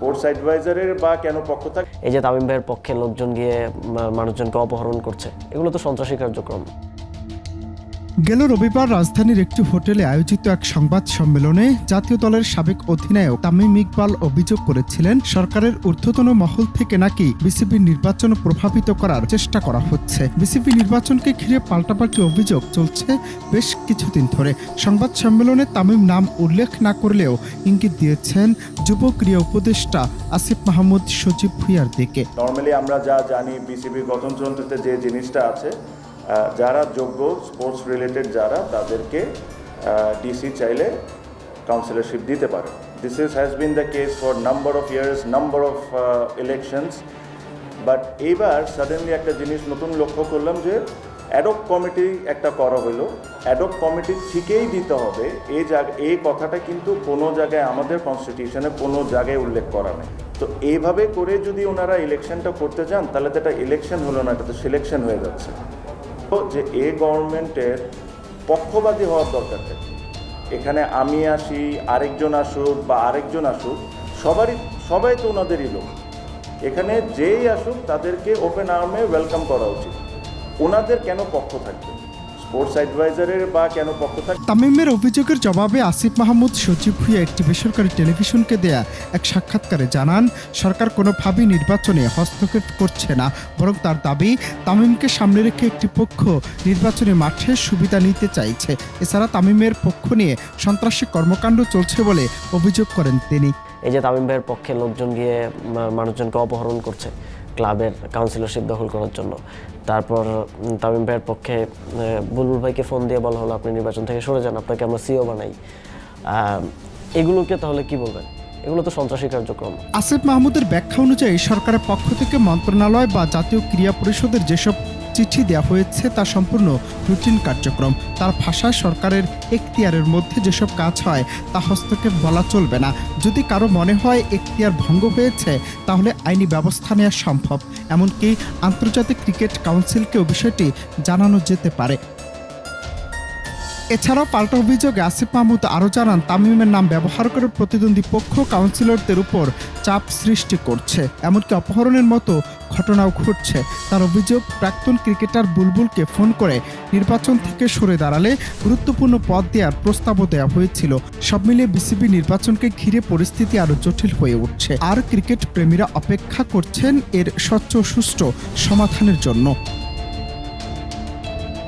Sports অ্যাডভাইজারের বা কেন পক্ষ থাকে? এই যে তামিম ভাইয়ের পক্ষে লোকজন গিয়ে মানুষজনকে অপহরণ করছে, এগুলো তো সন্ত্রাসী কার্যক্রম। গেল রবিবার রাজধানীর একটি হোটেলে আয়োজিত এক সংবাদ সম্মেলনে জাতীয় দলের সাবেক অধিনায়ক তামিম ইকবাল অভিযোগ করেছিলেন, সরকারের ঊর্ধ্বতন মহল থেকে নাকি বিসিবি নির্বাচন প্রভাবিত করার চেষ্টা করা হচ্ছে। বিসিবি নির্বাচনকে ঘিরে পাল্টাপাল্টি অভিযোগ চলছে বেশ কিছুদিন ধরে। সংবাদ সম্মেলনে তামিম নাম উল্লেখ না করলেও ইঙ্গিত দিয়েছেন যুব ক্রীড়া উপদেষ্টা আসিফ মাহমুদ সজীব ভুঁইয়ার দিকে। নর্মালি আমরা যা জানি, বিসিবি গঠনতন্ত্রে যে জিনিসটা আছে, যারা যোগ্য স্পোর্টস রিলেটেড যারা, তাদেরকে ডিসি চাইলে কাউন্সিলরশিপ দিতে পারে। This has been the case for number of years, number of elections. But এইবার সাডেনলি একটা জিনিস নতুন লক্ষ্য করলাম যে অ্যাডক কমিটি একটা করা হলো। অ্যাডক কমিটি থেকেই দিতে হবে এই কথাটা কিন্তু কোনো জায়গায় আমাদের কনস্টিটিউশনে কোনো জায়গায় উল্লেখ করা নেই। তো এইভাবে করে যদি ওনারা ইলেকশনটা করতে চান, তাহলে তো এটা ইলেকশন হলো না, এটা তো সিলেকশন হয়ে যাচ্ছে। যে এই গভর্নমেন্টের পক্ষপাতী হওয়ার দরকার নেই। এখানে আমি আসি, আরেকজন আসুক বা আরেকজন আসুক, সবাই তো ওনাদেরই লোক। এখানে যেই আসুক তাদেরকে ওপেন আর্মে ওয়েলকাম করা উচিত। ওনাদের কেন পক্ষ থাকবে? স্পোর্টস অ্যাডভাইজারের বা কেন পক্ষ থাকবে? তামিমের অভিযোগের জবাবে আসিফ মাহমুদ সজীব ভুঁইয়া একটি বেসরকারি টেলিভিশনকে দেয়া এক সাক্ষাৎকারে জানান, সরকার কোনোভাবেই নির্বাচনে হস্তক্ষেপ করছে না, বরং তার দাবি তামিমকে সামনে রেখে একটি পক্ষ নির্বাচনী মাঠে সুবিধা নিতে চাইছে। এছাড়া তামিমের পক্ষ নিয়ে সন্ত্রাসী কর্মকাণ্ড চলছে বলে অভিযোগ করেন তিনি। এই যে তামিম ভাইয়ের পক্ষে লোকজন গিয়ে মানুষজনকে অপহরণ করছে ক্লাবের কাউন্সিলরশিপ দখল করার জন্য। তারপর তামিম ভাইয়ের পক্ষে বুলবুল ভাইকে ফোন দিয়ে বলা হলো, আপনি নির্বাচন থেকে সরে যান, আপনাকে আমরা সিও বানাই। এগুলোকে তাহলে কি বলবেন? এগুলো তো সন্ত্রাসী কার্যক্রম। আসিফ মাহমুদের ব্যাখ্যা অনুযায়ী সরকারের পক্ষ থেকে মন্ত্রণালয় বা জাতীয় ক্রীড়া পরিষদের যেসব চিঠি দেওয়া হয়েছে তা সম্পূর্ণ রুটিন কার্যক্রম। তার ভাষায় সরকারের এখতিয়ারের মধ্যে যেসব কাজ হয় তা হস্তক্ষেপ বলা চলবে না। যদি কারো মনে হয় এখতিয়ার ভঙ্গ হয়েছে, তাহলে আইনি ব্যবস্থা নেওয়া সম্ভব। এমনকি আন্তর্জাতিক ক্রিকেট কাউন্সিলকেও বিষয়টি জানানো যেতে পারে। এছাড়াও পাল্টা অভিযোগে আসিফ মাহমুদ আরও জানান, তামিমের নাম ব্যবহার করে প্রতিদ্বন্দ্বী পক্ষ কাউন্সিলরদের উপর চাপ সৃষ্টি করছে, এমনকি অপহরণের মতো ঘটনাও ঘটছে। তার অভিযোগ, প্রাক্তন ক্রিকেটার বুলবুলকে ফোন করে নির্বাচন থেকে সরে দাঁড়ালে গুরুত্বপূর্ণ পদ দেওয়ার প্রস্তাবও দেওয়া হয়েছিল। সব মিলিয়ে বিসিবি নির্বাচনকে ঘিরে পরিস্থিতি আরও জটিল হয়ে উঠছে, আর ক্রিকেট প্রেমীরা অপেক্ষা করছেন এর স্বচ্ছ সুষ্ঠু সমাধানের জন্য।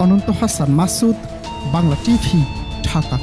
অনন্ত হাসান মাসুদ, বাংলা টিভি, ঢাকা।